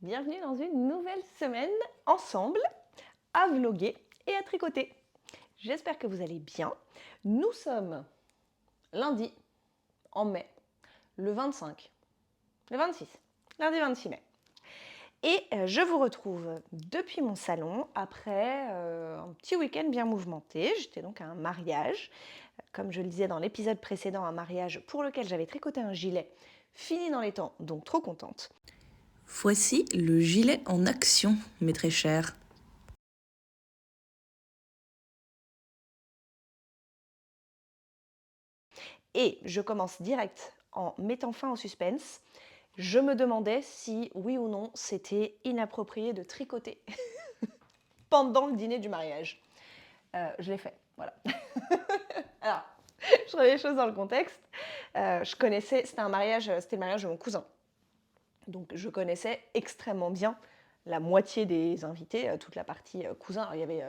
bienvenue dans une nouvelle semaine ensemble à vloguer et à tricoter. J'espère que vous allez bien. Nous sommes lundi en mai, le 25, le 26, lundi 26 mai. Et je vous retrouve depuis mon salon après un petit week-end bien mouvementé. J'étais donc à un mariage, comme je le disais dans l'épisode précédent, un mariage pour lequel j'avais tricoté un gilet fini dans les temps, donc trop contente. Voici le gilet en action, mes très chers. Et je commence direct en mettant fin au suspense. Je me demandais si, oui ou non, c'était inapproprié de tricoter pendant le dîner du mariage. Je l'ai fait, voilà. Alors, je remets les choses dans le contexte. Je connaissais, c'était le mariage de mon cousin. Donc je connaissais extrêmement bien la moitié des invités, toute la partie cousin. Alors, il y avait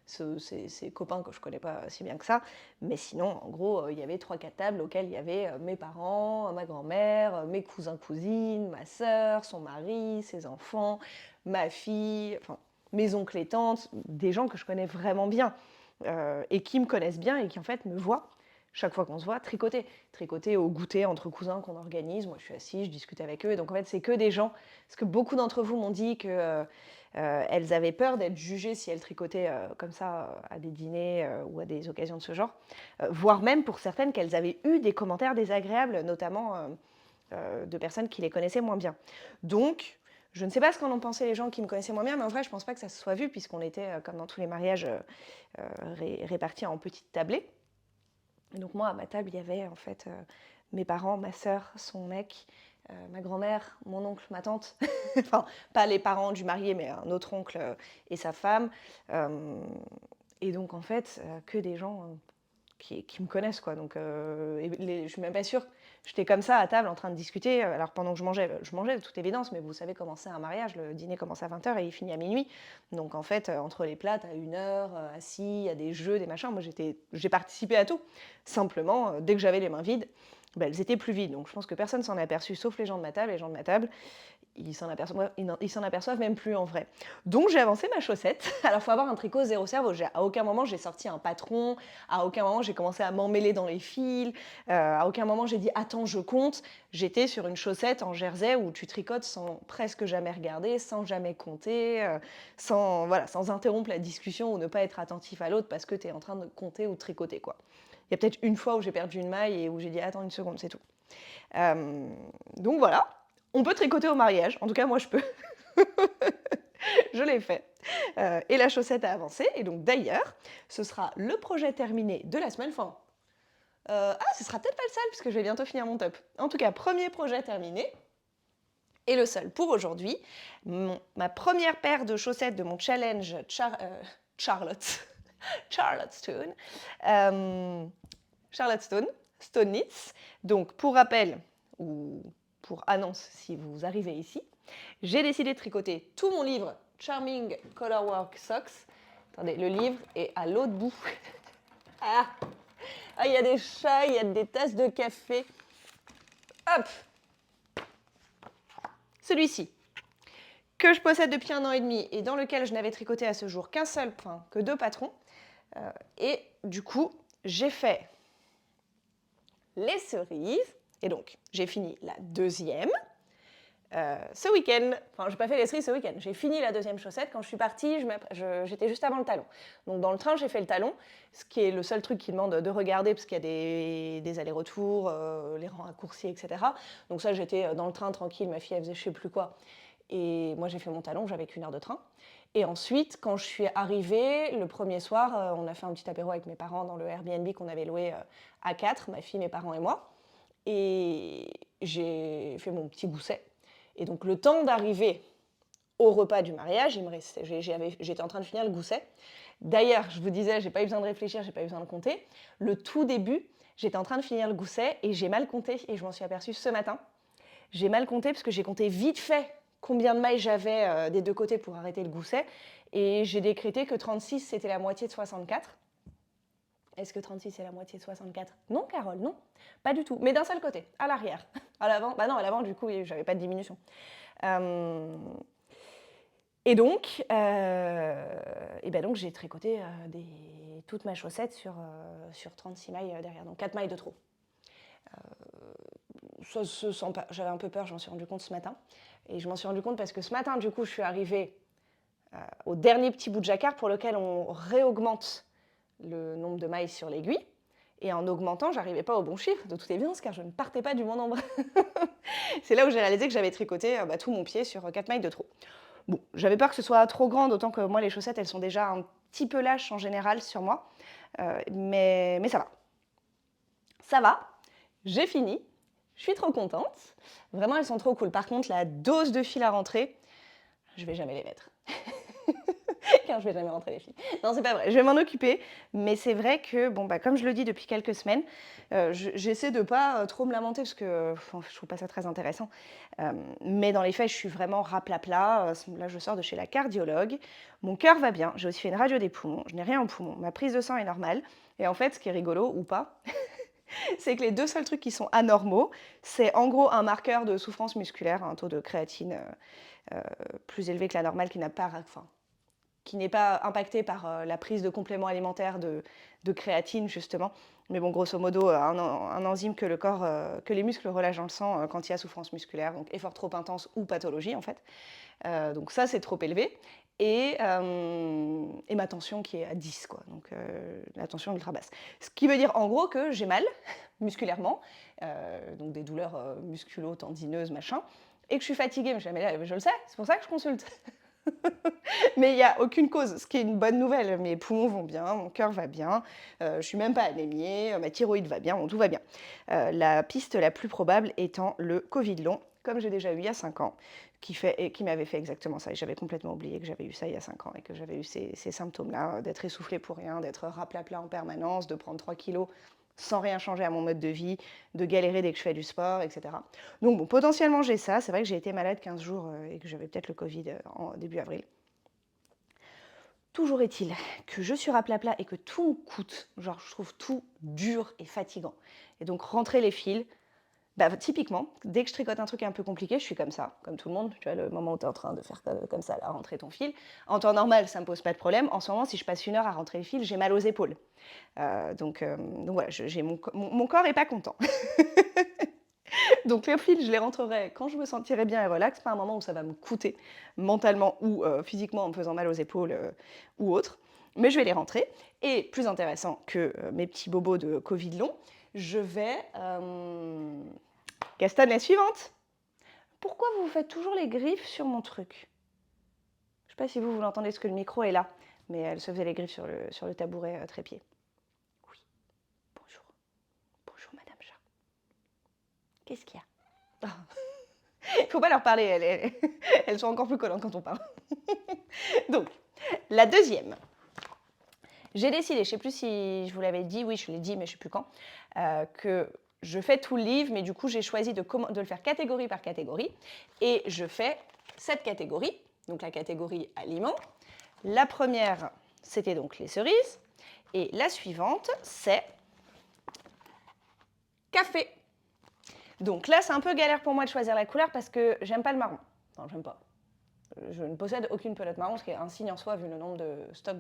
ces copains que je ne connais pas si bien que ça, mais sinon, en gros, il y avait 3-4 tables auxquelles il y avait mes parents, ma grand-mère, mes cousins-cousines, ma sœur, son mari, ses enfants, ma fille, enfin, mes oncles et tantes, des gens que je connais vraiment bien et qui me connaissent bien et qui en fait me voient chaque fois qu'on se voit, tricoter au goûter entre cousins qu'on organise. Moi, je suis assise, je discute avec eux. Et donc, en fait, c'est que des gens. Parce que beaucoup d'entre vous m'ont dit qu'elles avaient peur d'être jugées si elles tricotaient comme ça à des dîners ou à des occasions de ce genre. Voire même pour certaines qu'elles avaient eu des commentaires désagréables, notamment de personnes qui les connaissaient moins bien. Donc, je ne sais pas ce qu'en ont pensé les gens qui me connaissaient moins bien, mais en vrai, je ne pense pas que ça se soit vu, puisqu'on était, comme dans tous les mariages, répartis en petites tablées. Et donc moi, à ma table, il y avait en fait mes parents, ma sœur, son mec, ma grand-mère, mon oncle, ma tante. Enfin, pas les parents du marié, mais un autre oncle et sa femme. Et donc en fait, que des gens qui me connaissent, quoi. Donc je suis même pas sûre. J'étais comme ça à table en train de discuter. Alors pendant que je mangeais de toute évidence, mais vous savez comment c'est un mariage. Le dîner commence à 20h et il finit à minuit. Donc en fait, entre les plats, à 1h, assis, il y a des jeux, des machins. Moi, j'ai participé à tout. Simplement, dès que j'avais les mains vides, ben, elles étaient plus vides. Donc je pense que personne s'en est aperçu, sauf les gens de ma table. Les gens de ma table, ils s'en aperçoivent même plus en vrai. Donc j'ai avancé ma chaussette. Alors il faut avoir un tricot zéro cerveau. À aucun moment j'ai sorti un patron, à aucun moment j'ai commencé à m'emmêler dans les fils, à aucun moment j'ai dit attends je compte. J'étais sur une chaussette en jersey où tu tricotes sans presque jamais regarder, sans jamais compter, sans interrompre la discussion ou ne pas être attentif à l'autre parce que tu es en train de compter ou de tricoter, quoi. Il y a peut-être une fois où j'ai perdu une maille et où j'ai dit attends une seconde, c'est tout. Donc voilà. On peut tricoter au mariage, en tout cas moi je peux. Je l'ai fait. Et la chaussette a avancé. Et donc d'ailleurs, ce sera le projet terminé de la semaine. Enfin, ce sera peut-être pas le seul, puisque je vais bientôt finir mon top. En tout cas, premier projet terminé. Et le seul pour aujourd'hui. Ma première paire de chaussettes de mon challenge Charlotte. Charlotte Stone Knits. Donc pour rappel, ou pour annonce si vous arrivez ici, j'ai décidé de tricoter tout mon livre Charming Colorwork Socks. Attendez, le livre est à l'autre bout. Il y a des chats, il y a des tasses de café. Hop. Celui-ci, que je possède depuis 1 an et demi et dans lequel je n'avais tricoté à ce jour que 2 patrons. Et du coup, j'ai fait les cerises. Et donc, j'ai fini la deuxième. Ce week-end, enfin, je n'ai pas fait les cerises ce week-end, j'ai fini la deuxième chaussette. Quand je suis partie, j'étais juste avant le talon. Donc dans le train, j'ai fait le talon, ce qui est le seul truc qui demande de regarder parce qu'il y a des allers-retours, les rangs raccourcis, etc. Donc ça, j'étais dans le train tranquille, ma fille, elle faisait je sais plus quoi. Et moi, j'ai fait mon talon, j'avais qu'1 heure de train. Et ensuite, quand je suis arrivée, le premier soir, on a fait un petit apéro avec mes parents dans le Airbnb qu'on avait loué à 4, ma fille, mes parents et moi. Et j'ai fait mon petit gousset. Et donc, le temps d'arriver au repas du mariage, j'étais en train de finir le gousset. D'ailleurs, je vous disais, j'ai pas eu besoin de réfléchir, j'ai pas eu besoin de compter. Le tout début, j'étais en train de finir le gousset et j'ai mal compté et je m'en suis aperçue ce matin. J'ai mal compté parce que j'ai compté vite fait combien de mailles j'avais des deux côtés pour arrêter le gousset et j'ai décrété que 36 c'était la moitié de 64. Est-ce que 36 c'est la moitié de 64? Non, Carole, non. Pas du tout. Mais d'un seul côté, à l'arrière. À l'avant, bah non, à l'avant, du coup, j'avais pas de diminution. Et donc, donc j'ai tricoté toute ma chaussette sur 36 mailles derrière, donc 4 mailles de trop. Ça se sent pas. J'avais un peu peur, je m'en suis rendu compte ce matin. Et je m'en suis rendu compte parce que ce matin, du coup, je suis arrivée au dernier petit bout de jacquard pour lequel on réaugmente le nombre de mailles sur l'aiguille. Et en augmentant, j'arrivais pas au bon chiffre, de toute évidence, car je ne partais pas du bon nombre. C'est là où j'ai réalisé que j'avais tricoté tout mon pied sur 4 mailles de trop. Bon, j'avais peur que ce soit trop grand, d'autant que moi, les chaussettes, elles sont déjà un petit peu lâches en général sur moi. Mais ça va. Ça va, j'ai fini, je suis trop contente. Vraiment, elles sont trop cool. Par contre, la dose de fil à rentrer, je vais jamais les mettre. Car je vais jamais rentrer les fils. Non, c'est pas vrai, je vais m'en occuper. Mais c'est vrai que, comme je le dis depuis quelques semaines, j'essaie de pas trop me lamenter parce que je trouve pas ça très intéressant. Mais dans les faits, je suis vraiment raplapla. Là, je sors de chez la cardiologue. Mon cœur va bien. J'ai aussi fait une radio des poumons. Je n'ai rien au poumon. Ma prise de sang est normale. Et en fait, ce qui est rigolo ou pas, c'est que les deux seuls trucs qui sont anormaux, c'est en gros un marqueur de souffrance musculaire, un taux de créatine plus élevé que la normale qui n'est pas impacté par la prise de compléments alimentaires de créatine justement. Mais bon, grosso modo, un enzyme que que les muscles relâchent dans le sang quand il y a souffrance musculaire, donc effort trop intense ou pathologie en fait. Donc ça, c'est trop élevé. Et ma tension qui est à 10, quoi. Donc la tension ultra basse. Ce qui veut dire en gros que j'ai mal musculairement, donc des douleurs musculo-tendineuses, machin, et que je suis fatiguée. Mais je le sais, c'est pour ça que je consulte. Mais il n'y a aucune cause, ce qui est une bonne nouvelle. Mes poumons vont bien, mon cœur va bien, je ne suis même pas anémiée, ma thyroïde va bien, bon, tout va bien. La piste la plus probable étant le Covid long, comme j'ai déjà eu il y a 5 ans, qui m'avait fait exactement ça. Et j'avais complètement oublié que j'avais eu ça il y a 5 ans et que j'avais eu ces symptômes-là, d'être essoufflée pour rien, d'être raplapla en permanence, de prendre 3 kilos sans rien changer à mon mode de vie, de galérer dès que je fais du sport, etc. Donc bon, potentiellement j'ai ça. C'est vrai que j'ai été malade 15 jours et que j'avais peut-être le Covid en début avril. Toujours est-il que je suis raplapla et que tout me coûte. Genre, je trouve tout dur et fatigant. Et donc, rentrer les fils, typiquement, dès que je tricote un truc un peu compliqué, je suis comme ça, comme tout le monde. Tu vois, le moment où tu es en train de faire comme ça, là, rentrer ton fil. En temps normal, ça ne me pose pas de problème. En ce moment, si je passe 1 heure à rentrer les fils, j'ai mal aux épaules. Donc voilà, mon corps n'est pas content. Donc les fils, je les rentrerai quand je me sentirai bien et relax, pas un moment où ça va me coûter mentalement ou physiquement en me faisant mal aux épaules ou autre. Mais je vais les rentrer. Et plus intéressant que mes petits bobos de Covid long, je vais... Gaston, la suivante. Pourquoi vous faites toujours les griffes sur mon truc? Je ne sais pas si vous l'entendez parce que le micro est là, mais elle se faisait les griffes sur le tabouret trépied. Oui, bonjour. Bonjour Madame Chat. Qu'est-ce qu'il y a? Il ne faut pas leur parler, elles sont encore plus collantes quand on parle. Donc, la deuxième. J'ai décidé, je ne sais plus si je vous l'avais dit, oui, je l'ai dit, mais je ne sais plus quand, que je fais tout le livre, mais du coup, j'ai choisi de le faire catégorie par catégorie. Et je fais cette catégorie, donc la catégorie aliments. La première, c'était donc les cerises. Et la suivante, c'est café. Donc là, c'est un peu galère pour moi de choisir la couleur parce que j'aime pas le marron. Enfin, j'aime pas. Je ne possède aucune pelote marron, ce qui est un signe en soi, vu le nombre de stocks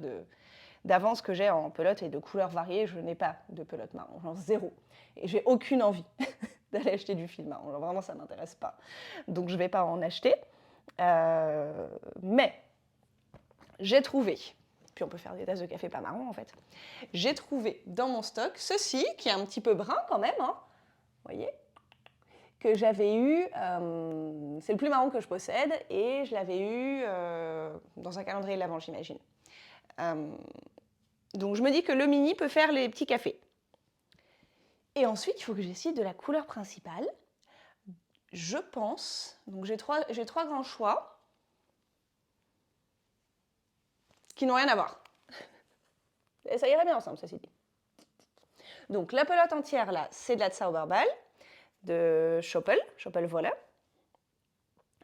d'avance que j'ai en pelote et de couleurs variées. Je n'ai pas de pelote marron, genre zéro. Et j'ai aucune envie d'aller acheter du fil marron. Genre, vraiment, ça ne m'intéresse pas. Donc, je ne vais pas en acheter. Mais j'ai trouvé, puis on peut faire des tasses de café pas marron en fait, j'ai trouvé dans mon stock ceci, qui est un petit peu brun quand même, hein, vous voyez, que j'avais eu, c'est le plus marron que je possède, et je l'avais eu dans un calendrier de l'Avent, j'imagine. Donc je me dis que le mini peut faire les petits cafés. Et ensuite, il faut que j'essaye de la couleur principale. Je pense, donc j'ai trois grands choix qui n'ont rien à voir. Et ça irait bien ensemble, ceci dit. Donc la pelote entière là, c'est de la Zauberball de Schoppel Voilà.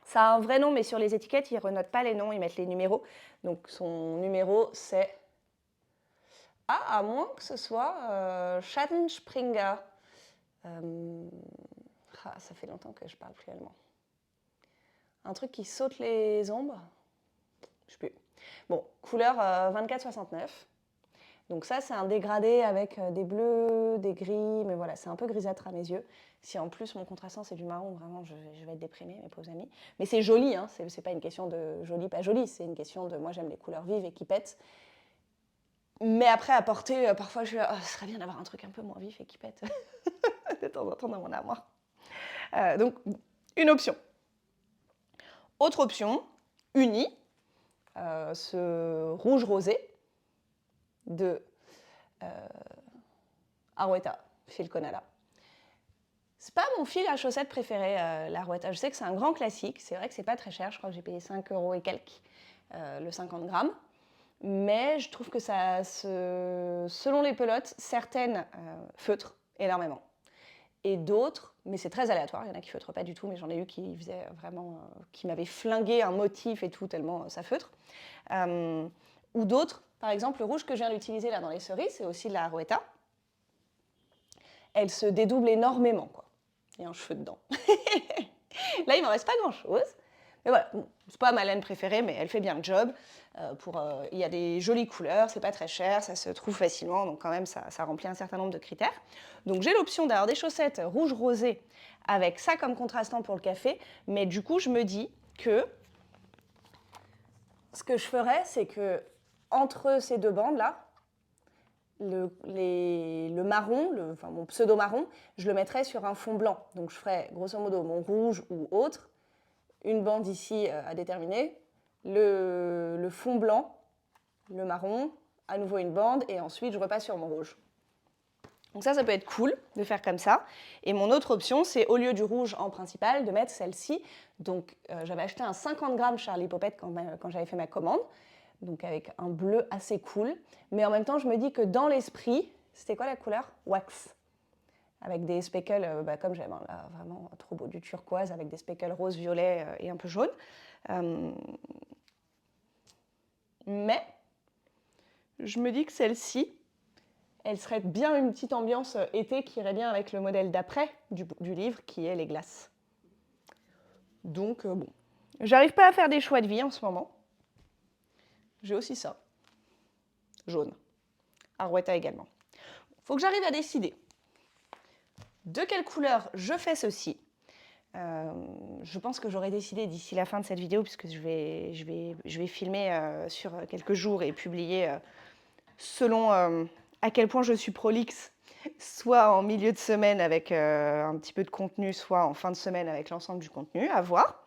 Ça a un vrai nom, mais sur les étiquettes, ils ne renotent pas les noms, ils mettent les numéros. Donc son numéro, c'est... Ah, à moins que ce soit Schattenspringer. Ça fait longtemps que je parle plus allemand. Un truc qui saute les ombres. je sais plus. Bon, couleur 2469. Donc ça, c'est un dégradé avec des bleus, des gris, mais voilà, c'est un peu grisâtre à mes yeux. Si en plus mon contrastant c'est du marron, vraiment, je vais être déprimée, mes pauvres amis. Mais c'est joli, hein, c'est pas une question de joli, pas joli, c'est une question de moi j'aime les couleurs vives et qui pètent. Mais après, à porter, parfois je suis là, oh, ce serait bien d'avoir un truc un peu moins vif et qui pète de temps en temps dans mon armoire. Donc, une option. Autre option, uni, ce rouge rosé de Arwetta, fil Conala. C'est pas mon fil à chaussettes préféré, l'Arwetta. Je sais que c'est un grand classique, c'est vrai que c'est pas très cher, je crois que j'ai payé 5 € et quelques le 50 grammes. Mais je trouve que ça, selon les pelotes, certaines feutrent énormément. Et d'autres, mais c'est très aléatoire, il y en a qui feutrent pas du tout, mais j'en ai eu qui faisaient vraiment, qui m'avaient flingué un motif et tout, tellement ça feutre. Ou d'autres, par exemple, le rouge que je viens d'utiliser là dans les cerises, c'est aussi de la Arwetta. Elle se dédouble énormément, quoi. Il y a un cheveu dedans. Là, il m'en reste pas grand-chose. Mais voilà, c'est pas ma laine préférée, mais elle fait bien le job. Il y a des jolies couleurs, c'est pas très cher, ça se trouve facilement, donc quand même ça remplit un certain nombre de critères. Donc j'ai l'option d'avoir des chaussettes rouge rosé avec ça comme contrastant pour le café, mais du coup je me dis que ce que je ferais, c'est que entre ces deux bandes là, le marron, enfin mon pseudo marron, je le mettrais sur un fond blanc. Donc je ferais grosso modo mon rouge ou autre, une bande ici à déterminer, le fond blanc, le marron, à nouveau une bande, et ensuite je repasse sur mon rouge. Donc ça peut être cool de faire comme ça. Et mon autre option, c'est au lieu du rouge en principal, de mettre celle-ci. Donc j'avais acheté un 50 grammes Charlie Poppette quand j'avais fait ma commande, donc avec un bleu assez cool. Mais en même temps, je me dis que dans l'esprit, c'était quoi la couleur? Wax. Avec des speckles, comme j'aime, hein, là, vraiment trop beau, du turquoise avec des speckles rose, violet et un peu jaune. Mais je me dis que celle-ci, elle serait bien une petite ambiance été qui irait bien avec le modèle d'après du livre, qui est les glaces. Donc bon, j'arrive pas à faire des choix de vie en ce moment. J'ai aussi ça, jaune. Arwetta également. Faut que j'arrive à décider de quelle couleur je fais ceci. Je pense que j'aurai décidé d'ici la fin de cette vidéo, puisque je vais filmer sur quelques jours et publier selon à quel point je suis prolixe, soit en milieu de semaine avec un petit peu de contenu, soit en fin de semaine avec l'ensemble du contenu, à voir.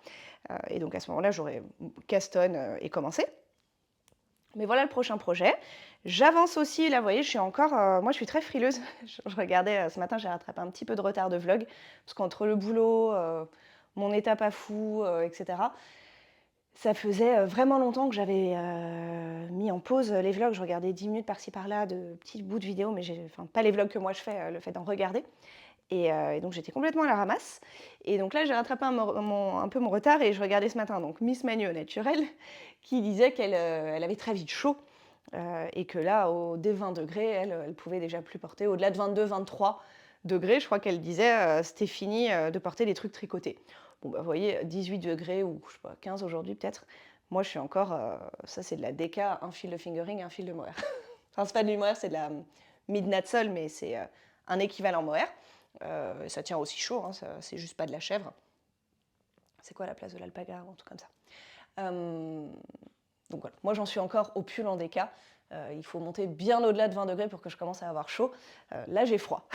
Et donc à ce moment-là, j'aurai castonne et commencé. Mais voilà le prochain projet. J'avance aussi, là vous voyez, je suis encore, moi je suis très frileuse. Je regardais, ce matin j'ai rattrapé un petit peu de retard de vlog, parce qu'entre le boulot, mon étape à fou, etc., ça faisait vraiment longtemps que j'avais mis en pause les vlogs. Je regardais 10 minutes par-ci par-là de petits bouts de vidéos, mais pas les vlogs que moi je fais, le fait d'en regarder. Et donc j'étais complètement à la ramasse. Et donc là j'ai rattrapé un peu mon retard et je regardais ce matin donc Miss Manu au naturel qui disait qu'elle avait très vite chaud et que là dès 20 degrés elle pouvait déjà plus porter. Au-delà de 22-23 degrés, je crois qu'elle disait c'était fini de porter des trucs tricotés. Bon bah vous voyez 18 degrés ou je sais pas 15 aujourd'hui peut-être. Moi je suis encore, ça c'est de la DK, un fil de fingering, un fil de mohair. Enfin c'est pas du mohair, c'est de la midnight sole mais c'est un équivalent mohair. Ça tient aussi chaud, hein, c'est juste pas de la chèvre. C'est quoi la place de l'alpaga ou un truc comme ça. Donc voilà, moi j'en suis encore au pull en DK. Il faut monter bien au-delà de 20 degrés pour que je commence à avoir chaud. Là j'ai froid.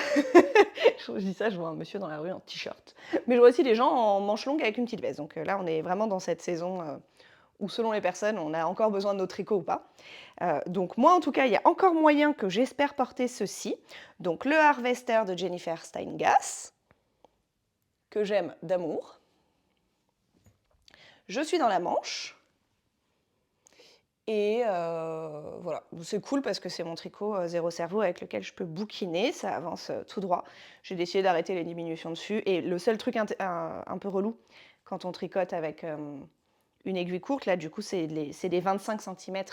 Je dis ça, je vois un monsieur dans la rue en t-shirt. Mais je vois aussi des gens en manches longues avec une petite veste. Donc là on est vraiment dans cette saison où selon les personnes on a encore besoin de nos tricots ou pas. Donc moi en tout cas il y a encore moyen que j'espère porter ceci. Donc le Harvester de Jennifer Steingass, que j'aime d'amour. Je suis dans la manche. Et voilà, c'est cool parce que c'est mon tricot zéro cerveau avec lequel je peux bouquiner, ça avance tout droit. J'ai décidé d'arrêter les diminutions dessus. Et le seul truc un peu relou quand on tricote avec une aiguille courte, là du coup c'est des 25 cm,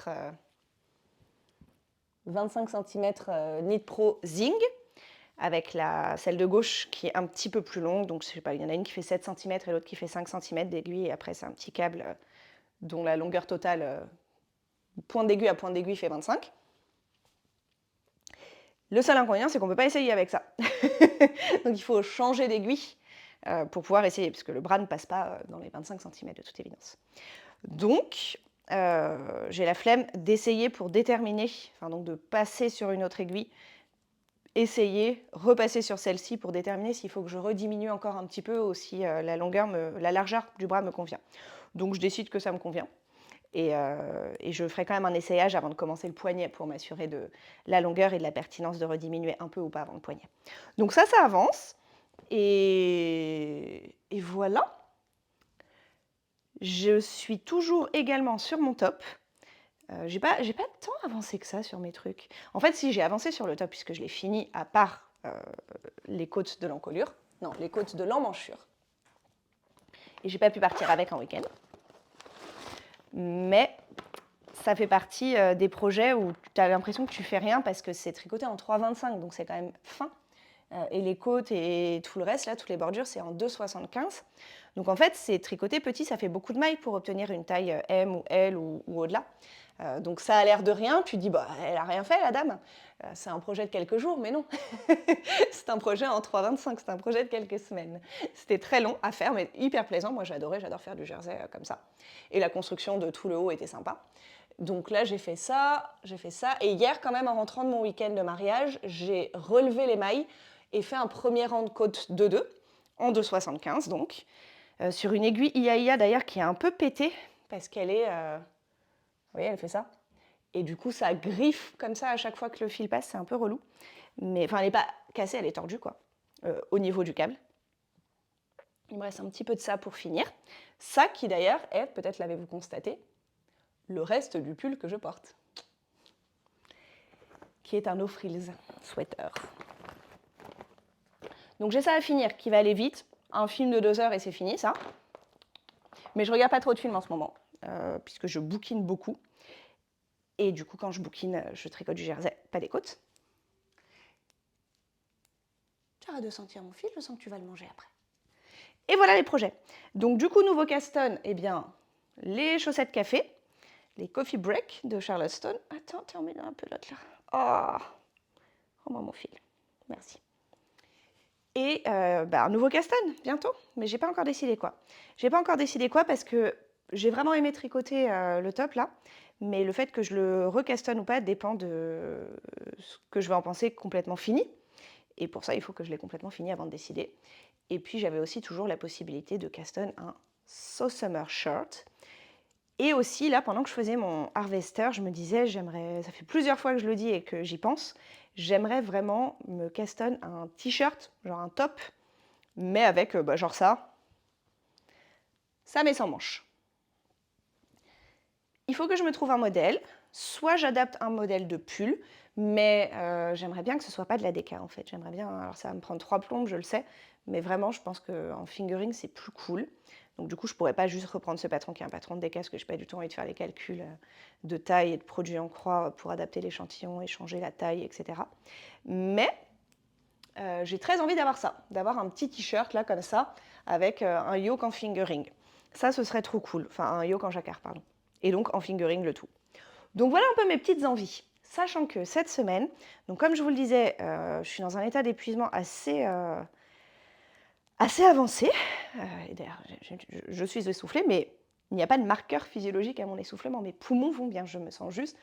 25 cm Knit Pro Zing, avec celle de gauche qui est un petit peu plus longue. Donc je sais pas, il y en a une qui fait 7 cm et l'autre qui fait 5 cm d'aiguille. Et après c'est un petit câble dont la longueur totale, point d'aiguille à point d'aiguille, fait 25. Le seul inconvénient, c'est qu'on ne peut pas essayer avec ça. Donc il faut changer d'aiguille pour pouvoir essayer, parce que le bras ne passe pas dans les 25 cm de toute évidence. Donc, j'ai la flemme d'essayer pour déterminer, donc de passer sur une autre aiguille, essayer, repasser sur celle-ci pour déterminer s'il faut que je rediminue encore un petit peu ou si la largeur du bras me convient. Donc je décide que ça me convient. Et je ferai quand même un essayage avant de commencer le poignet pour m'assurer de la longueur et de la pertinence de rediminuer un peu ou pas avant le poignet. Donc ça avance. Et voilà. Je suis toujours également sur mon top. J'ai pas tant avancé que ça sur mes trucs. En fait, si j'ai avancé sur le top puisque je l'ai fini, à part les côtes de l'encolure, non, les côtes de l'emmanchure. Et j'ai pas pu partir avec en week-end. Mais ça fait partie des projets où tu as l'impression que tu fais rien parce que c'est tricoté en 3,25, donc c'est quand même fin. Et les côtes et tout le reste, là, toutes les bordures, c'est en 2,75. Donc en fait, c'est tricoté petit, ça fait beaucoup de mailles pour obtenir une taille M ou L ou au-delà. Donc ça a l'air de rien, tu te dis, bah, elle a rien fait, la dame. C'est un projet de quelques jours, mais non. C'est un projet en 3,25, c'est un projet de quelques semaines. C'était très long à faire, mais hyper plaisant. Moi, j'adore faire du jersey comme ça. Et la construction de tout le haut était sympa. Donc là, j'ai fait ça. Et hier, quand même, en rentrant de mon week-end de mariage, j'ai relevé les mailles et fait un premier rang de côte 2,2, en 2,75 donc, sur une aiguille IAIA d'ailleurs qui est un peu pétée, parce qu'elle est... vous voyez, elle fait ça. Et du coup, ça griffe comme ça à chaque fois que le fil passe, c'est un peu relou. Mais enfin, elle n'est pas cassée, elle est tordue, quoi, au niveau du câble. Il me reste un petit peu de ça pour finir. Ça qui d'ailleurs est, peut-être l'avez-vous constaté, le reste du pull que je porte, qui est un no frills sweater. Donc j'ai ça à finir, qui va aller vite. Un film de 2 heures et c'est fini, ça. Mais je regarde pas trop de films en ce moment, puisque je bouquine beaucoup. Et du coup, quand je bouquine, je tricote du jersey, pas des côtes. Tu arrêtes de sentir mon fil, je sens que tu vas le manger après. Et voilà les projets. Donc du coup, nouveau Caston, eh bien, les chaussettes café, les coffee break de Charleston. Attends, termine un peu l'autre là. Oh, rends-moi mon fil. Merci. Et un nouveau Caston, bientôt. Mais j'ai pas encore décidé quoi. J'ai pas encore décidé quoi parce que j'ai vraiment aimé tricoter le top là. Mais le fait que je le recastonne ou pas dépend de ce que je vais en penser complètement fini. Et pour ça, il faut que je l'ai complètement fini avant de décider. Et puis, j'avais aussi toujours la possibilité de caston un So Summer Shirt. Et aussi, là, pendant que je faisais mon harvester, je me disais, ça fait plusieurs fois que je le dis et que j'y pense, j'aimerais vraiment me caston un t-shirt, genre un top, mais avec, genre ça mais sans manches. Il faut que je me trouve un modèle. Soit j'adapte un modèle de pull, mais j'aimerais bien que ce ne soit pas de la déca en fait. J'aimerais bien, alors ça va me prendre 3 plombes, je le sais, mais vraiment je pense qu'en fingering c'est plus cool. Donc du coup je ne pourrais pas juste reprendre ce patron qui est un patron de déca parce que je n'ai pas du tout envie de faire les calculs de taille et de produit en croix pour adapter l'échantillon et changer la taille, etc. Mais j'ai très envie d'avoir ça, d'avoir un petit t-shirt là comme ça avec un yoke en fingering. Ça ce serait trop cool, enfin un yoke en jacquard pardon. Et donc en fingering le tout. Donc voilà un peu mes petites envies, sachant que cette semaine, donc comme je vous le disais, je suis dans un état d'épuisement assez avancé. Et d'ailleurs, je suis essoufflée, mais il n'y a pas de marqueur physiologique à mon essoufflement. Mes poumons vont bien, je me sens juste...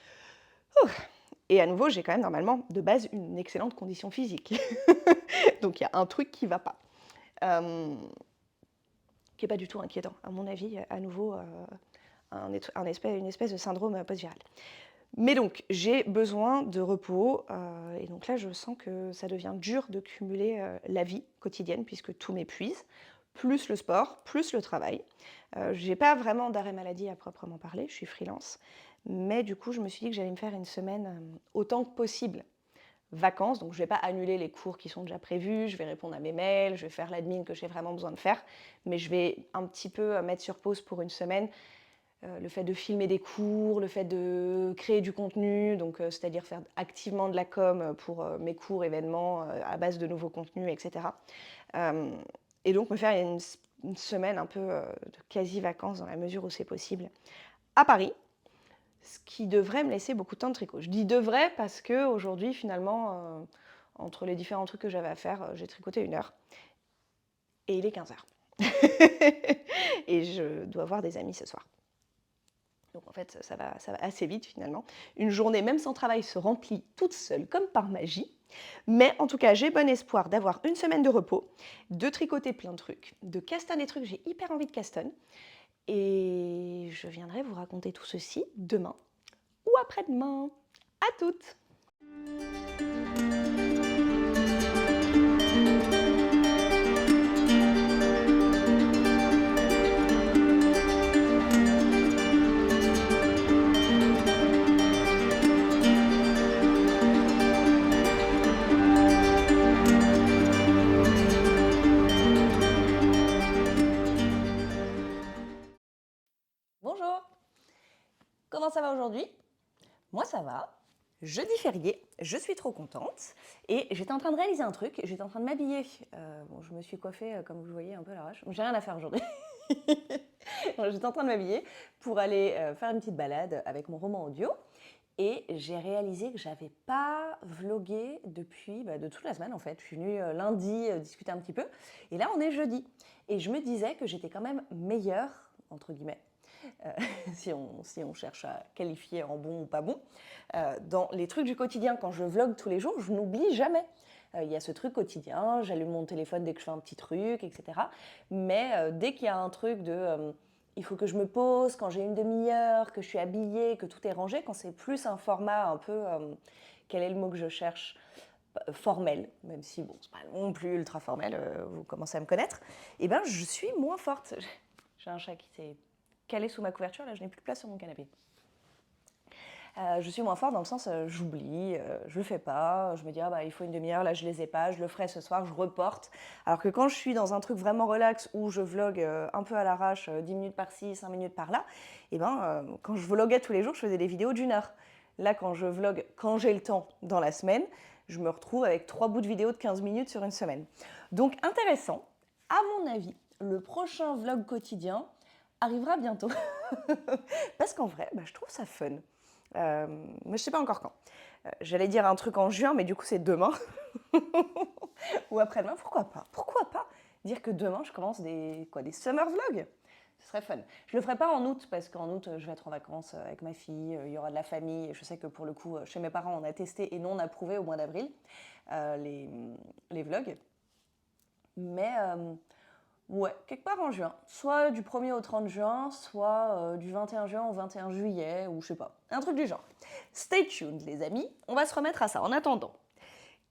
Et à nouveau, j'ai quand même normalement de base une excellente condition physique. Donc il y a un truc qui ne va pas. Qui n'est pas du tout inquiétant, à mon avis, à nouveau... une espèce de syndrome post-viral. Mais donc, j'ai besoin de repos, et donc là, je sens que ça devient dur de cumuler la vie quotidienne, puisque tout m'épuise, plus le sport, plus le travail. Je n'ai pas vraiment d'arrêt maladie à proprement parler, je suis freelance, mais du coup, je me suis dit que j'allais me faire une semaine autant que possible vacances, donc je ne vais pas annuler les cours qui sont déjà prévus, je vais répondre à mes mails, je vais faire l'admin que j'ai vraiment besoin de faire, mais je vais un petit peu mettre sur pause pour une semaine le fait de filmer des cours, le fait de créer du contenu, donc c'est-à-dire faire activement de la com pour mes cours, événements, à base de nouveaux contenus, etc. Et donc me faire une une semaine un peu de quasi-vacances dans la mesure où c'est possible à Paris, ce qui devrait me laisser beaucoup de temps de tricot. Je dis devrait parce qu'aujourd'hui, finalement, entre les différents trucs que j'avais à faire, j'ai tricoté 1 heure et il est 15h. Et je dois voir des amis ce soir. Donc en fait, ça va assez vite finalement. Une journée, même sans travail, se remplit toute seule comme par magie. Mais en tout cas, j'ai bon espoir d'avoir une semaine de repos, de tricoter plein de trucs, de castanner des trucs. J'ai hyper envie de castonne. Et je viendrai vous raconter tout ceci demain ou après-demain. À toutes! Bonjour! Comment ça va aujourd'hui? Moi ça va. Jeudi férié, je suis trop contente et j'étais en train de réaliser un truc, j'étais en train de m'habiller. Bon, je me suis coiffée, comme vous le voyez, un peu à l'arrache. J'ai rien à faire aujourd'hui. J'étais en train de m'habiller pour aller faire une petite balade avec mon roman audio et j'ai réalisé que j'avais pas vlogué depuis de toute la semaine en fait. Je suis venue lundi discuter un petit peu et là on est jeudi et je me disais que j'étais quand même meilleure, entre guillemets, si on cherche à qualifier en bon ou pas bon, dans les trucs du quotidien. Quand je vlog tous les jours, je n'oublie jamais. Il y a ce truc quotidien, j'allume mon téléphone dès que je fais un petit truc, etc. Mais dès qu'il y a un truc de il faut que je me pose, quand j'ai une demi-heure, que je suis habillée, que tout est rangé, quand c'est plus un format un peu, quel est le mot que je cherche, formel, même si bon, c'est pas non plus ultra formel, vous commencez à me connaître, et ben je suis moins forte. J'ai un chat qui s'est calé sous ma couverture, là je n'ai plus de place sur mon canapé. Je suis moins forte dans le sens, j'oublie, je le fais pas, je me dis il faut une demi-heure, là je les ai pas, je le ferai ce soir, je reporte. Alors que quand je suis dans un truc vraiment relax où je vlog un peu à l'arrache, 10 minutes par-ci, 5 minutes par-là, et quand je vloguais tous les jours, je faisais des vidéos d'1 heure. Là, quand je vlog, quand j'ai le temps dans la semaine, je me retrouve avec 3 bouts de vidéos de 15 minutes sur une semaine. Donc intéressant, à mon avis, le prochain vlog quotidien arrivera bientôt. Parce qu'en vrai, je trouve ça fun. Mais je ne sais pas encore quand. J'allais dire un truc en juin, mais du coup c'est demain. Ou après-demain, pourquoi pas? Pourquoi pas dire que demain je commence des summer vlogs? Ce serait fun. Je le ferai pas en août, parce qu'en août je vais être en vacances avec ma fille, il y aura de la famille. Je sais que pour le coup, chez mes parents, on a testé et non approuvé au mois d'avril les vlogs. Mais ouais, quelque part en juin. Soit du 1er au 30 juin, soit du 21 juin au 21 juillet, ou je sais pas. Un truc du genre. Stay tuned, les amis. On va se remettre à ça. En attendant,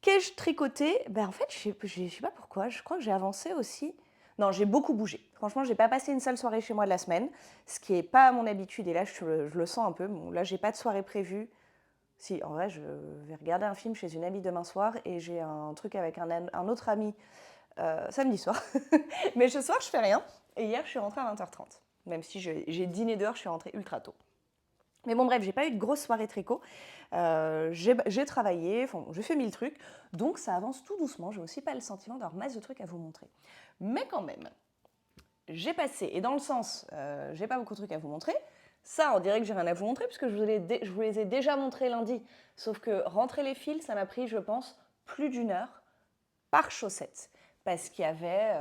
qu'ai-je tricoté? En fait, je sais pas pourquoi. Je crois que j'ai avancé aussi. Non, j'ai beaucoup bougé. Franchement, j'ai pas passé une seule soirée chez moi de la semaine, ce qui est pas à mon habitude. Et là, je le sens un peu. Bon, là, j'ai pas de soirée prévue. Si, en vrai, je vais regarder un film chez une amie demain soir et j'ai un truc avec un autre ami samedi soir. Mais ce soir, je fais rien. Et hier, je suis rentrée à 20h30. Même si j'ai dîné dehors, je suis rentrée ultra tôt. Mais bon, bref, j'ai pas eu de grosse soirée tricot. J'ai travaillé, j'ai fait 1000 trucs. Donc, ça avance tout doucement. J'ai aussi pas le sentiment d'avoir masse de trucs à vous montrer. Mais quand même, j'ai passé, et dans le sens, j'ai pas beaucoup de trucs à vous montrer. Ça, on dirait que j'ai rien à vous montrer, puisque je vous les ai déjà montrés lundi. Sauf que rentrer les fils, ça m'a pris, je pense, plus d'1 heure par chaussette. Parce qu'il y avait...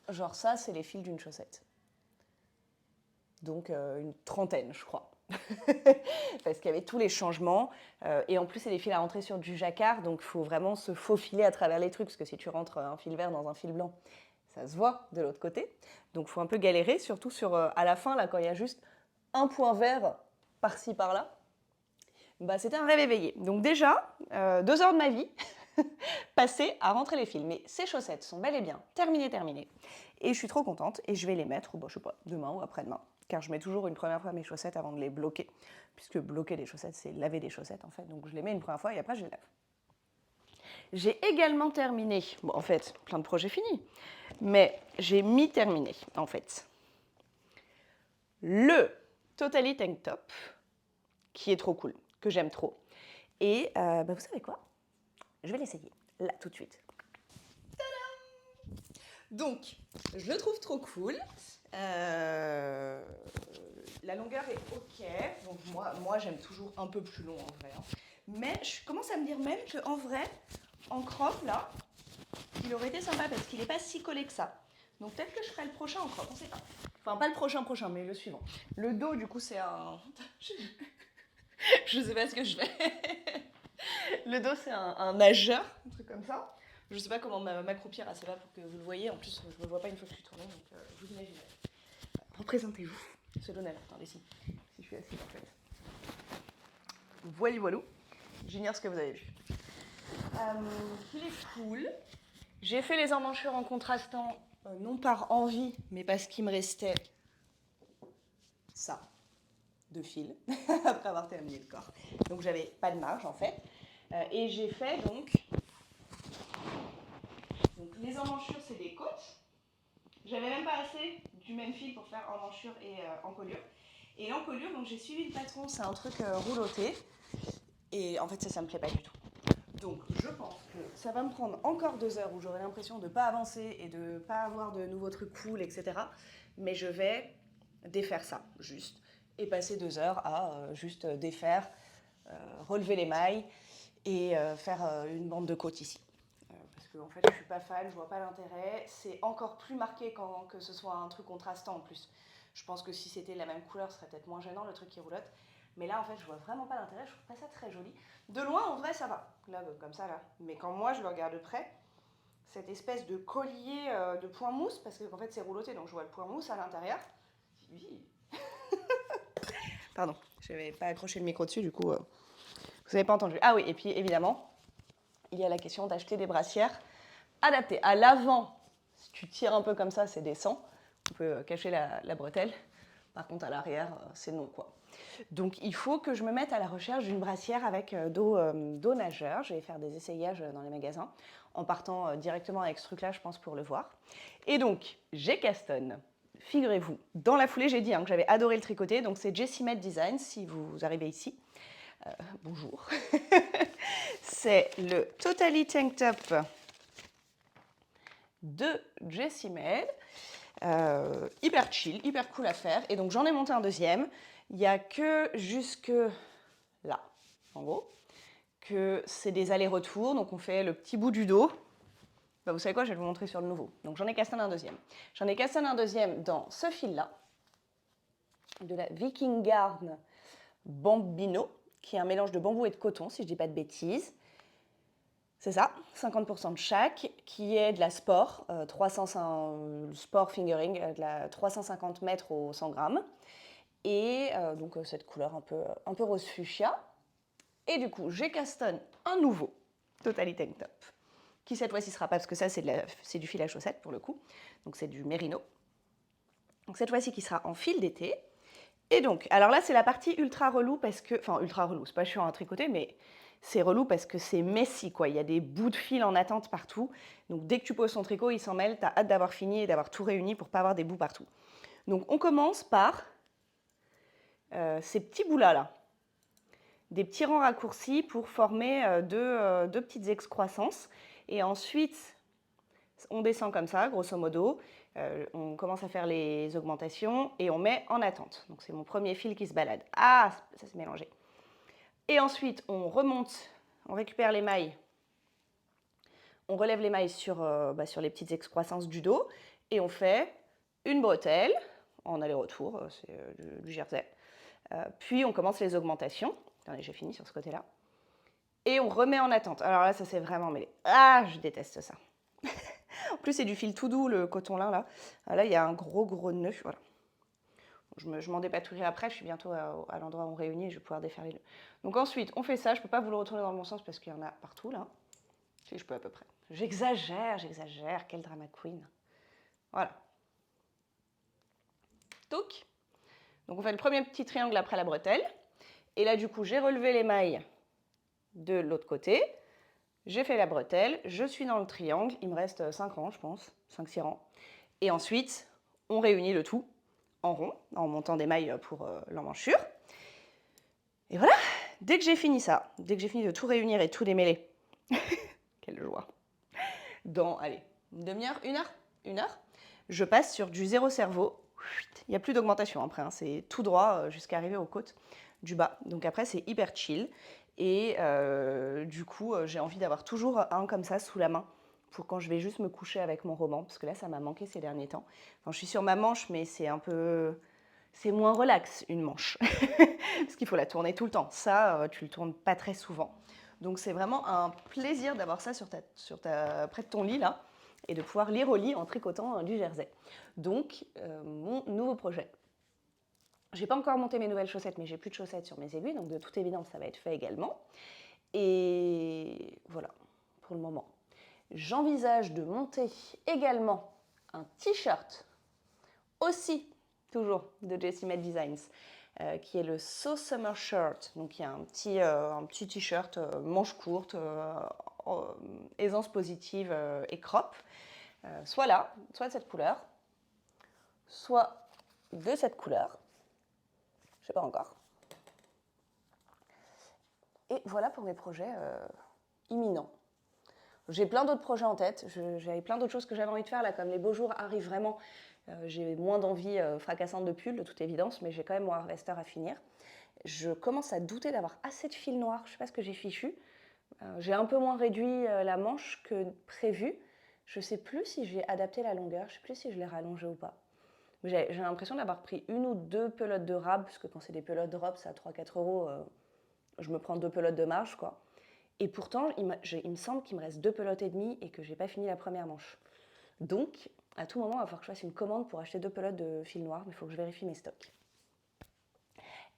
genre ça, c'est les fils d'une chaussette. Donc une trentaine, je crois. Parce qu'il y avait tous les changements. Et en plus, c'est des fils à rentrer sur du jacquard. Donc il faut vraiment se faufiler à travers les trucs. Parce que si tu rentres un fil vert dans un fil blanc, ça se voit de l'autre côté. Donc il faut un peu galérer, surtout à la fin, là, quand il y a juste un point vert par-ci, par-là. C'était un rêve éveillé. Donc déjà, 2 heures de ma vie passées à rentrer les fils. Mais ces chaussettes sont bel et bien terminées. Et je suis trop contente et je vais les mettre, je sais pas, demain ou après-demain. Car je mets toujours une première fois mes chaussettes avant de les bloquer. Puisque bloquer des chaussettes, c'est laver des chaussettes en fait. Donc je les mets une première fois et après je les lave. J'ai également terminé, en fait, plein de projets finis. Mais j'ai mi-terminé, en fait, le Totally Tank Top, qui est trop cool, que j'aime trop. Et vous savez quoi? Je vais l'essayer, là, tout de suite. Tadam! Donc, je le trouve trop cool. La longueur est ok. Donc moi j'aime toujours un peu plus long en vrai. Hein. Mais je commence à me dire même qu'en vrai, en crop là, il aurait été sympa parce qu'il n'est pas si collé que ça. Donc peut-être que je ferai le prochain en crop, on sait pas. Enfin pas le prochain, mais le suivant. Le dos du coup c'est un... je sais pas ce que je fais. Le dos c'est un nageur, un truc comme ça. Je sais pas comment m'accroupir assez bas pour que vous le voyez. En plus je me vois pas une fois que je suis tournée, donc vous imaginez. Représentez-vous. C'est l'honneur, attendez si je suis assise en fait. Voilou. J'ignore ce que vous avez vu. Il est cool. J'ai fait les emmanchures en contrastant, non par envie, mais parce qu'il me restait ça de fil après avoir terminé le corps. Donc j'avais pas de marge en fait. Et j'ai fait donc les emmanchures, c'est des côtes. J'avais même pas assez du même fil pour faire emmanchure et encolure. Et l'encolure, donc j'ai suivi le patron, c'est un truc rouloté. Et en fait, ça me plaît pas du tout. Donc, je pense que ça va me prendre encore 2 heures où j'aurai l'impression de ne pas avancer et de ne pas avoir de nouveaux trucs cool, etc. Mais je vais défaire ça, juste. Et passer 2 heures à juste défaire, relever les mailles et faire une bande de côte ici. Parce qu'en fait, je ne suis pas fan, je vois pas l'intérêt. C'est encore plus marqué que ce soit un truc contrastant en plus. Je pense que si c'était la même couleur, ce serait peut-être moins gênant, le truc qui roulotte. Mais là, en fait, je vois vraiment pas l'intérêt, je trouve pas ça très joli. De loin, en vrai, ça va. Là, comme ça, là. Mais quand moi, je le regarde de près, cette espèce de collier de point mousse, parce qu'en fait, c'est rouloté, donc je vois le point mousse à l'intérieur. Oui. Pardon, je n'avais pas accroché le micro dessus, du coup, vous n'avez pas entendu. Ah oui, et puis, évidemment, il y a la question d'acheter des brassières adaptées. À l'avant, si tu tires un peu comme ça, c'est décent. On peut cacher la bretelle. Par contre, à l'arrière, c'est non, quoi. Donc, il faut que je me mette à la recherche d'une brassière avec dos nageur. Je vais faire des essayages dans les magasins, en partant directement avec ce truc-là, je pense, pour le voir. Et donc, j'ai Caston. Figurez-vous, dans la foulée, j'ai dit que j'avais adoré le tricoter. Donc, c'est Jessimette Design, si vous arrivez ici. Bonjour. C'est le Totally Tank Top de Jessimette. Hyper chill, hyper cool à faire. Et donc, j'en ai monté un deuxième. Il n'y a que jusque là, en gros, que c'est des allers-retours. Donc, on fait le petit bout du dos. Bah, vous savez quoi, je vais vous montrer sur le nouveau. Donc, j'en ai casté un deuxième. J'en ai casté un deuxième dans ce fil-là, de la Viking Garn Bambino, qui est un mélange de bambou et de coton, si je ne dis pas de bêtises. C'est ça, 50% de chaque, qui est de la sport, 300, sport fingering, de la 350 mètres au 100 grammes. Et donc cette couleur un peu rose fuchsia. Et du coup, j'ai Caston un nouveau Totally Tank Top, qui cette fois-ci sera pas, parce que ça c'est du fil à chaussettes pour le coup, donc c'est du mérino. Donc cette fois-ci qui sera en fil d'été. Et donc, alors là c'est la partie ultra relou, parce que, enfin ultra relou, c'est pas chiant à tricoter, mais c'est relou parce que c'est messy, quoi. Il y a des bouts de fil en attente partout. Donc dès que tu poses ton tricot, il s'en mêle, t'as hâte d'avoir fini et d'avoir tout réuni pour pas avoir des bouts partout. Donc on commence par ces petits bouts-là, des petits rangs raccourcis pour former deux petites excroissances. Et ensuite, on descend comme ça, grosso modo. On commence à faire les augmentations et on met en attente. Donc c'est mon premier fil qui se balade. Ah, ça s'est mélangé. Et ensuite, on remonte, on récupère les mailles. On relève les mailles sur les petites excroissances du dos et on fait une bretelle en aller-retour, c'est du jersey. Puis on commence les augmentations. Attendez, j'ai fini sur ce côté-là. Et on remet en attente. Alors là, ça s'est vraiment mêlé. Ah, je déteste ça. En plus, c'est du fil tout doux, le coton lin, là. Là, il y a un gros nœud, voilà. Je m'en dépatouillerai après, je suis bientôt à l'endroit où on réunit et je vais pouvoir défaire les nœuds. Donc ensuite, on fait ça. Je ne peux pas vous le retourner dans le bon sens parce qu'il y en a partout, là. Si, je peux à peu près. J'exagère, quelle drama queen. Voilà. Donc on fait le premier petit triangle après la bretelle. Et là, du coup, j'ai relevé les mailles de l'autre côté. J'ai fait la bretelle, je suis dans le triangle. Il me reste 5 rangs, je pense, 5-6 rangs. Et ensuite, on réunit le tout en rond, en montant des mailles pour l'emmanchure. Et voilà, dès que j'ai fini ça, dès que j'ai fini de tout réunir et tout démêler, quelle joie, dans, allez, une demi-heure, 1 heure, 1 heure, je passe sur du zéro cerveau. Il n'y a plus d'augmentation après, hein, c'est tout droit jusqu'à arriver aux côtes du bas. Donc après, c'est hyper chill. Et du coup, j'ai envie d'avoir toujours un comme ça sous la main pour quand je vais juste me coucher avec mon roman, parce que là, ça m'a manqué ces derniers temps. Enfin, je suis sur ma manche, mais c'est un peu... C'est moins relax, une manche, parce qu'il faut la tourner tout le temps. Ça, tu le tournes pas très souvent. Donc c'est vraiment un plaisir d'avoir ça près de ton lit, là, et de pouvoir lire au lit en tricotant du jersey. Donc, mon nouveau projet. J'ai pas encore monté mes nouvelles chaussettes, mais j'ai plus de chaussettes sur mes aiguilles, donc de toute évidence, ça va être fait également. Et voilà, pour le moment. J'envisage de monter également un t-shirt, aussi, toujours, de Jessie Made Designs, qui est le So Summer Shirt. Donc il y a un petit t-shirt manche courte, aisance positive et crop. Soit là, soit de cette couleur, soit de cette couleur. Je sais pas encore. Et voilà pour mes projets imminents. J'ai plein d'autres projets en tête. J'avais plein d'autres choses que j'avais envie de faire là, comme les beaux jours arrivent vraiment. J'ai moins d'envie fracassante de pull, de toute évidence, mais j'ai quand même mon harvester à finir. Je commence à douter d'avoir assez de fil noir. Je ne sais pas ce que j'ai fichu. J'ai un peu moins réduit la manche que prévu. Je ne sais plus si j'ai adapté la longueur. Je ne sais plus si je l'ai rallongée ou pas. J'ai l'impression d'avoir pris 1 ou 2 pelotes de rab, parce que quand c'est des pelotes de robe, c'est à 3-4 euros. Je me prends 2 pelotes de marge, quoi. Et pourtant, il me semble qu'il me reste 2 pelotes et demie et que j'ai pas fini la première manche. Donc, à tout moment, il va falloir que je fasse une commande pour acheter 2 pelotes de fil noir, mais il faut que je vérifie mes stocks.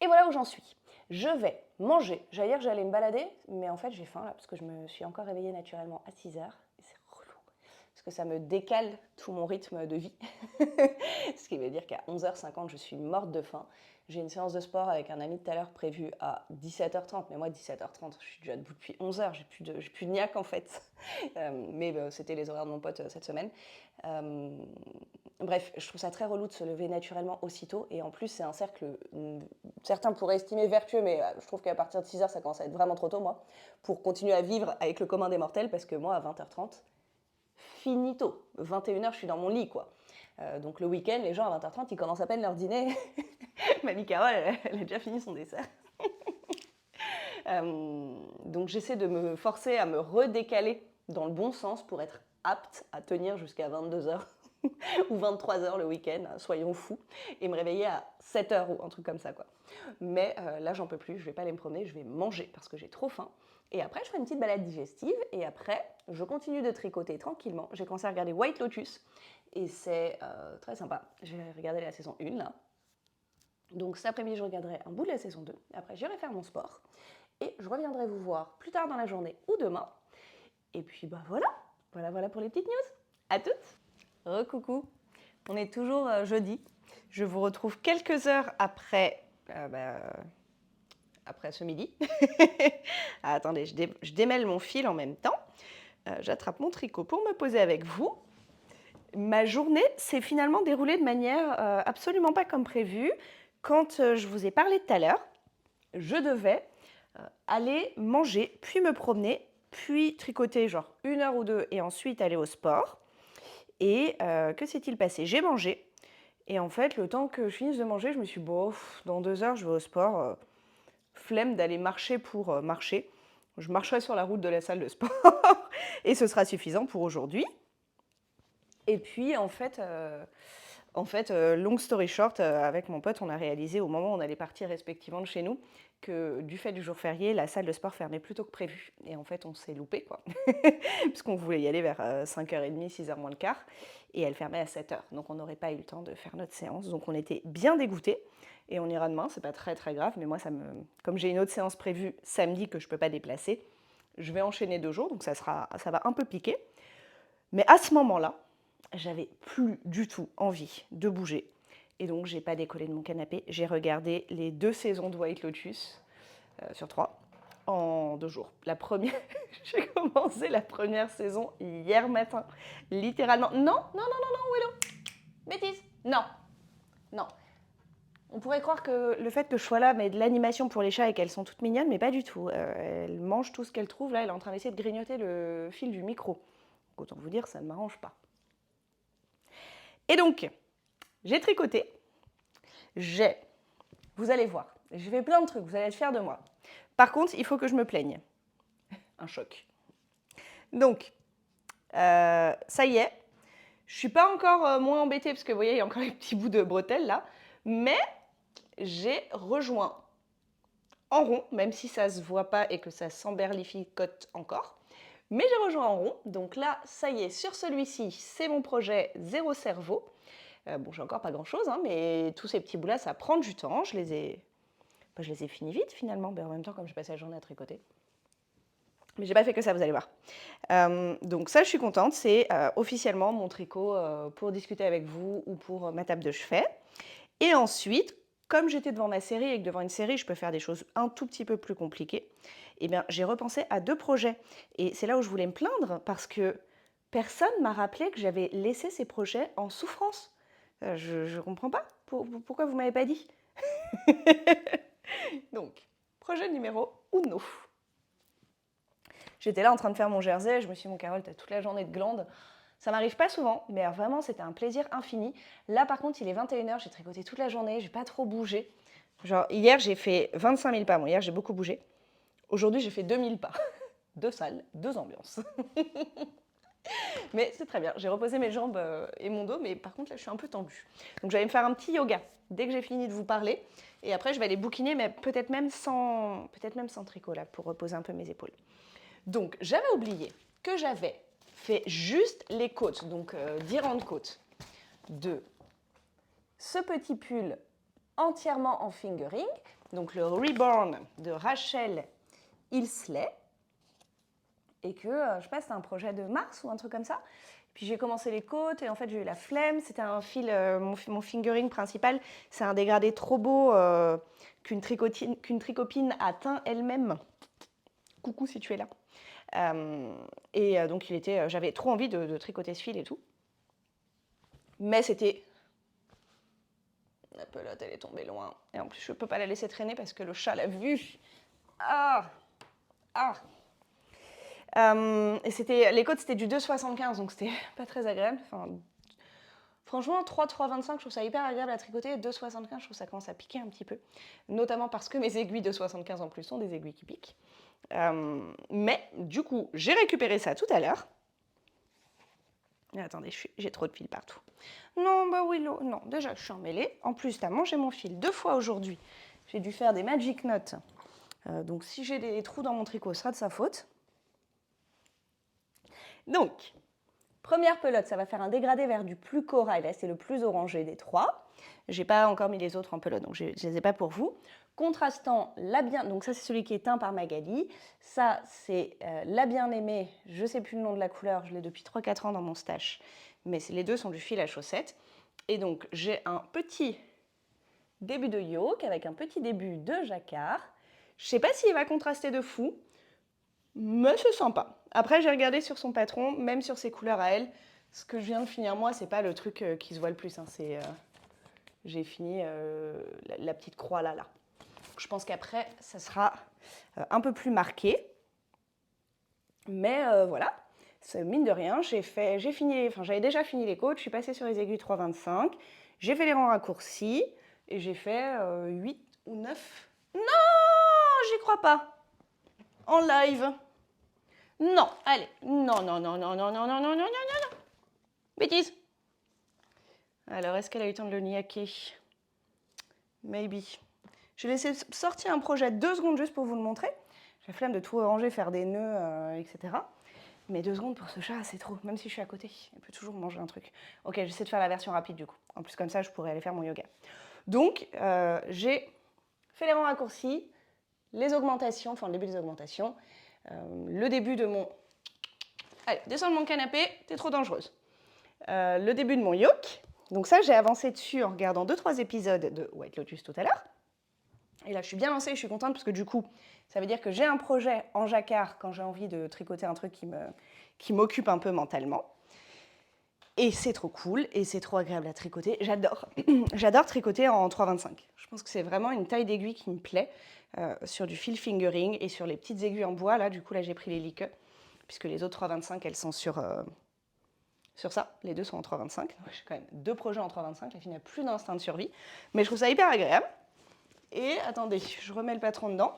Et voilà où j'en suis. Je vais manger. J'allais dire que j'allais me balader, mais en fait, j'ai faim là, parce que je me suis encore réveillée naturellement à 6 heures. Et c'est relou, parce que ça me décale tout mon rythme de vie. Ce qui veut dire qu'à 11h50, je suis morte de faim. J'ai une séance de sport avec un ami tout à l'heure prévue à 17h30. Mais moi, 17h30, je suis déjà debout depuis 11h. J'ai plus de niaque en fait. Mais c'était les horaires de mon pote cette semaine. Bref, je trouve ça très relou de se lever naturellement aussitôt. Et en plus, c'est un cercle, certains pourraient estimer vertueux, mais je trouve qu'à partir de 6h, ça commence à être vraiment trop tôt, moi, pour continuer à vivre avec le commun des mortels. Parce que moi, à 20h30, finito. 21h, je suis dans mon lit, quoi. Donc le week-end, les gens à 20h30, ils commencent à peine leur dîner. Mamie Carole, elle a déjà fini son dessert. Donc j'essaie de me forcer à me redécaler dans le bon sens pour être apte à tenir jusqu'à 22h ou 23h le week-end, soyons fous, et me réveiller à 7h ou un truc comme ça, quoi. Mais là, j'en peux plus, je vais pas aller me promener, je vais manger parce que j'ai trop faim. Et après, je ferai une petite balade digestive. Et après, je continue de tricoter tranquillement. J'ai commencé à regarder White Lotus. Et c'est très sympa. J'ai regardé la saison 1, là. Donc cet après-midi, je regarderai un bout de la saison 2. Après, j'irai faire mon sport. Et je reviendrai vous voir plus tard dans la journée ou demain. Et puis, bah voilà. Voilà pour les petites news. À toutes. Recoucou. On est toujours jeudi. Je vous retrouve quelques heures après... après ce midi. Ah, attendez, je démêle mon fil en même temps. J'attrape mon tricot pour me poser avec vous. Ma journée s'est finalement déroulée de manière absolument pas comme prévu. Quand je vous ai parlé tout à l'heure, je devais aller manger, puis me promener, puis tricoter genre 1 heure ou 2 et ensuite aller au sport. Et que s'est-il passé? J'ai mangé. Et en fait, le temps que je finisse de manger, je me suis dit, bon, dans 2 heures, je vais au sport. Flemme d'aller marcher pour marcher. Je marcherai sur la route de la salle de sport et ce sera suffisant pour aujourd'hui. Et puis, en fait, long story short, avec mon pote, on a réalisé au moment où on allait partir respectivement de chez nous que du fait du jour férié, la salle de sport fermait plus tôt que prévu. Et en fait, on s'est loupé, quoi. Puisqu'on voulait y aller vers 5h30, 6h moins le quart. Et elle fermait à 7h. Donc, on n'aurait pas eu le temps de faire notre séance. Donc, on était bien dégoûtés. Et on ira demain, c'est pas très très grave. Mais moi, comme j'ai une autre séance prévue samedi que je peux pas déplacer, je vais enchaîner 2 jours. Donc, ça va un peu piquer. Mais à ce moment-là, j'avais plus du tout envie de bouger. Et donc, j'ai pas décollé de mon canapé. J'ai regardé les 2 saisons de White Lotus sur 3 en 2 jours. La première, j'ai commencé la première saison hier matin, littéralement. Non, Willow, bêtise, non. On pourrait croire que le fait que je sois là met de l'animation pour les chats et qu'elles sont toutes mignonnes, mais pas du tout. Elles mangent tout ce qu'elles trouvent. Là, elle est en train d'essayer de grignoter le fil du micro. Autant vous dire, ça ne m'arrange pas. Et donc, j'ai tricoté. Vous allez voir, j'ai fait plein de trucs, vous allez être fiers de moi. Par contre, il faut que je me plaigne. Un choc. Donc, ça y est. Je ne suis pas encore moins embêtée parce que vous voyez, il y a encore les petits bouts de bretelles là. Mais j'ai rejoint en rond, même si ça ne se voit pas et que ça s'emberlificote encore. Mais j'ai rejoint en rond. Donc là, ça y est, sur celui-ci, c'est mon projet Zéro Cerveau. Bon, j'ai encore pas grand-chose, hein, mais tous ces petits bouts-là, ça prend du temps. Je les ai finis vite finalement, mais en même temps, comme j'ai passé la journée à tricoter. Mais j'ai pas fait que ça, vous allez voir. Donc ça, je suis contente. C'est officiellement mon tricot pour discuter avec vous ou pour ma table de chevet. Et ensuite, comme j'étais devant ma série et que devant une série, je peux faire des choses un tout petit peu plus compliquées, eh bien, j'ai repensé à 2 projets. Et c'est là où je voulais me plaindre parce que personne m'a rappelé que j'avais laissé ces projets en souffrance. Je comprends pas. Pourquoi vous m'avez pas dit? Donc, projet numéro 1. J'étais là en train de faire mon jersey, je me suis dit, mon Carole, t'as toute la journée de glande. Ça m'arrive pas souvent, mais vraiment, c'était un plaisir infini. Là, par contre, il est 21h, j'ai tricoté toute la journée, j'ai pas trop bougé. Genre, hier, j'ai fait 25 000 pas. Bon, hier, j'ai beaucoup bougé. Aujourd'hui, j'ai fait 2000 pas. 2 salles, 2 ambiances. Mais c'est très bien, j'ai reposé mes jambes et mon dos, mais par contre, là, je suis un peu tendue. Donc, je vais me faire un petit yoga dès que j'ai fini de vous parler. Et après, je vais aller bouquiner, mais peut-être même sans tricot, là, pour reposer un peu mes épaules. Donc, j'avais oublié que j'avais fait juste les côtes, donc 10 rangs de côtes, de ce petit pull entièrement en fingering, donc le Reborn de Rachel Ilsley, et que, je sais pas, c'était un projet de mars ou un truc comme ça. Puis j'ai commencé les côtes et en fait j'ai eu la flemme, c'était un fil, mon fingering principal, c'est un dégradé trop beau qu'une tricopine a teint elle-même. Coucou si tu es là. Donc j'avais trop envie de tricoter ce fil et tout. Mais c'était... La pelote, elle est tombée loin. Et en plus, je ne peux pas la laisser traîner parce que le chat l'a vue. Ah. Les côtes, c'était du 2,75, donc c'était pas très agréable. Enfin, franchement, 3,25, je trouve ça hyper agréable à tricoter. 2,75, je trouve ça commence à piquer un petit peu. Notamment parce que mes aiguilles 2,75 en plus sont des aiguilles qui piquent. Mais du coup, j'ai récupéré ça tout à l'heure. Attendez, j'ai trop de fils partout. Non, bah Willow, non, déjà je suis emmêlée. En plus, tu as mangé mon fil 2 fois aujourd'hui. J'ai dû faire des magic knots. Donc si j'ai des trous dans mon tricot, ce sera de sa faute. Donc, première pelote, ça va faire un dégradé vers du plus corail. Là, c'est le plus orangé des 3. J'ai pas encore mis les autres en pelote, donc je ne les ai pas pour vous. Contrastant la bien... Donc ça, c'est celui qui est teint par Magali. Ça, c'est la bien-aimée. Je ne sais plus le nom de la couleur. Je l'ai depuis 3-4 ans dans mon stash. Mais les deux sont du fil à chaussettes. Et donc, j'ai un petit début de yoke avec un petit début de jacquard. Je ne sais pas s'il va contraster de fou, mais c'est sympa. Après, j'ai regardé sur son patron, même sur ses couleurs à elle. Ce que je viens de finir moi, c'est pas le truc qui se voit le plus. Hein. J'ai fini la petite croix là. Je pense qu'après, ça sera un peu plus marqué. Mais voilà, mine de rien, j'avais déjà fini les côtes, je suis passée sur les aiguilles 3,25, j'ai fait les rangs raccourcis et j'ai fait 8 ou 9. Non, j'y crois pas. En live. Non, allez. Non. Bêtise. Alors, est-ce qu'elle a eu le temps de le niaquer? Maybe. Je vais laisser sortir un projet 2 secondes juste pour vous le montrer. J'ai la flemme de tout ranger, faire des nœuds, etc. Mais 2 secondes pour ce chat, c'est trop. Même si je suis à côté, il peut toujours manger un truc. Ok, j'essaie de faire la version rapide du coup. En plus, comme ça, je pourrais aller faire mon yoga. Donc, j'ai fait les rangs raccourcis, les augmentations, enfin le début des augmentations, le début de mon... Allez, descends de mon canapé, t'es trop dangereuse. Le début de mon yoke. Donc ça, j'ai avancé dessus en regardant 2-3 épisodes de White Lotus tout à l'heure. Et là, je suis bien lancée, je suis contente parce que du coup, ça veut dire que j'ai un projet en jacquard quand j'ai envie de tricoter un truc qui m'occupe un peu mentalement. Et c'est trop cool et c'est trop agréable à tricoter. J'adore. J'adore tricoter en 3,25. Je pense que c'est vraiment une taille d'aiguille qui me plaît sur du fil fingering et sur les petites aiguilles en bois. Là, du coup, là, j'ai pris les liqueurs puisque les autres 3,25, elles sont sur sur ça. Les deux sont en 3,25. J'ai quand même 2 projets en 3,25. La fille n'a plus d'instinct de survie. Mais je trouve ça hyper agréable. Et attendez, je remets le patron dedans.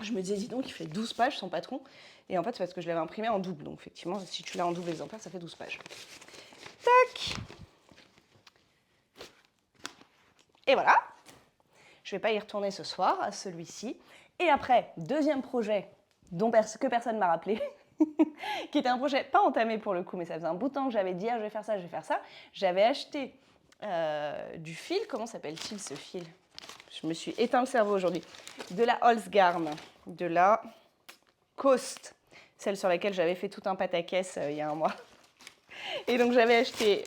Je me disais, dis donc, il fait 12 pages son patron. Et en fait, c'est parce que je l'avais imprimé en double. Donc effectivement, si tu l'as en double exemplaire, ça fait 12 pages. Tac! Et voilà. Je ne vais pas y retourner ce soir, à celui-ci. Et après, deuxième projet que personne ne m'a rappelé, qui était un projet pas entamé pour le coup, mais ça faisait un bout de temps que j'avais dit, ah, je vais faire ça, je vais faire ça. J'avais acheté du fil. Comment s'appelle-t-il ce fil? Je me suis éteint le cerveau aujourd'hui. De la Holzgarn, de la Coast, celle sur laquelle j'avais fait tout un pataquès il y a un mois. Et donc j'avais acheté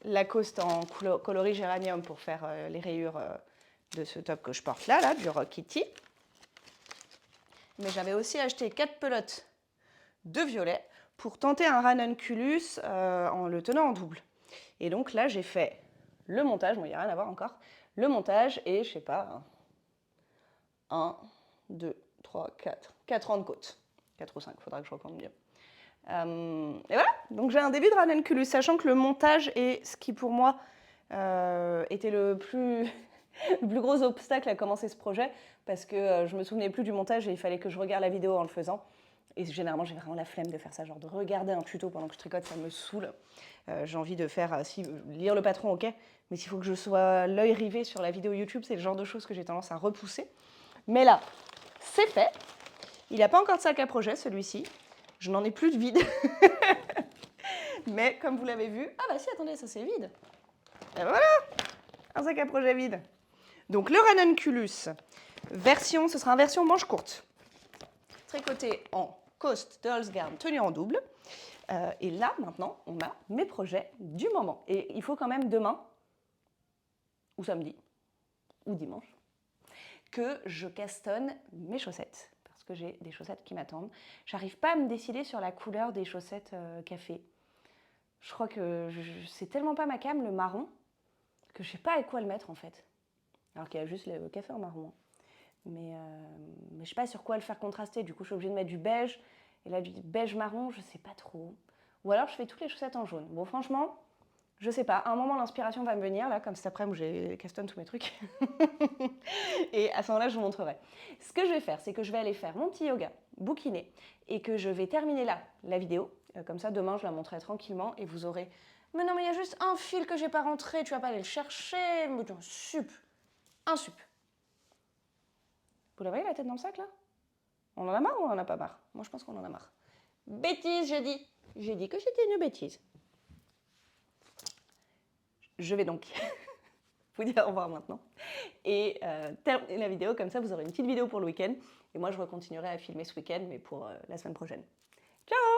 la Coast en coloris géranium pour faire les rayures de ce top que je porte là, du Rock Kitty. Mais j'avais aussi acheté 4 pelotes de violet pour tenter un ranunculus en le tenant en double. Et donc là, j'ai fait le montage, bon, il n'y a rien à voir encore, le montage et je sais pas, 1, 2, 3, 4 rangs de côte. 4 ou 5, il faudra que je recompte mieux. Et voilà, donc j'ai un début de ranunculus, sachant que le montage est ce qui pour moi était le plus gros obstacle à commencer ce projet, parce que je me souvenais plus du montage et il fallait que je regarde la vidéo en le faisant. Et généralement, j'ai vraiment la flemme de faire ça, genre de regarder un tuto pendant que je tricote, ça me saoule. J'ai envie de faire, lire le patron, ok, mais s'il faut que je sois l'œil rivé sur la vidéo YouTube, c'est le genre de choses que j'ai tendance à repousser. Mais là, c'est fait. Il n'a pas encore de sac à projet, celui-ci. Je n'en ai plus de vide. Mais comme vous l'avez vu, ah bah si, attendez, ça c'est vide. Et voilà, un sac à projet vide. Donc le ranunculus, ce sera une version manche courte. Tricoté en Coast de Holzgarn, tenu en double. Et là, maintenant, on a mes projets du moment. Et il faut quand même demain, ou samedi, ou dimanche, que je castonne mes chaussettes. Parce que j'ai des chaussettes qui m'attendent. J'arrive pas à me décider sur la couleur des chaussettes café. Je crois que c'est tellement pas ma came, le marron, que je sais pas avec quoi le mettre en fait. Alors qu'il y a juste le café en marron. Mais je sais pas sur quoi le faire contraster. Du coup, je suis obligée de mettre du beige. Et là, du beige marron, je sais pas trop. Ou alors, je fais toutes les chaussettes en jaune. Bon, franchement, je sais pas. À un moment, l'inspiration va me venir, là, comme cet après-midi où j'ai castonne tous mes trucs. Et à ce moment-là, je vous montrerai. Ce que je vais faire, c'est que je vais aller faire mon petit yoga, bouquiner, et que je vais terminer là la vidéo. Comme ça, demain, je la montrerai tranquillement et vous aurez... Mais non, mais il y a juste un fil que j'ai pas rentré, tu vas pas aller le chercher. Un sup. Vous la voyez, la tête dans le sac, là? On en a marre ou on en a pas marre? Moi, je pense qu'on en a marre. Bêtise, j'ai dit. J'ai dit que c'était une bêtise. Je vais donc vous dire au revoir maintenant. Et terminer la vidéo, comme ça, vous aurez une petite vidéo pour le week-end. Et moi, je recontinuerai à filmer ce week-end, mais pour la semaine prochaine. Ciao!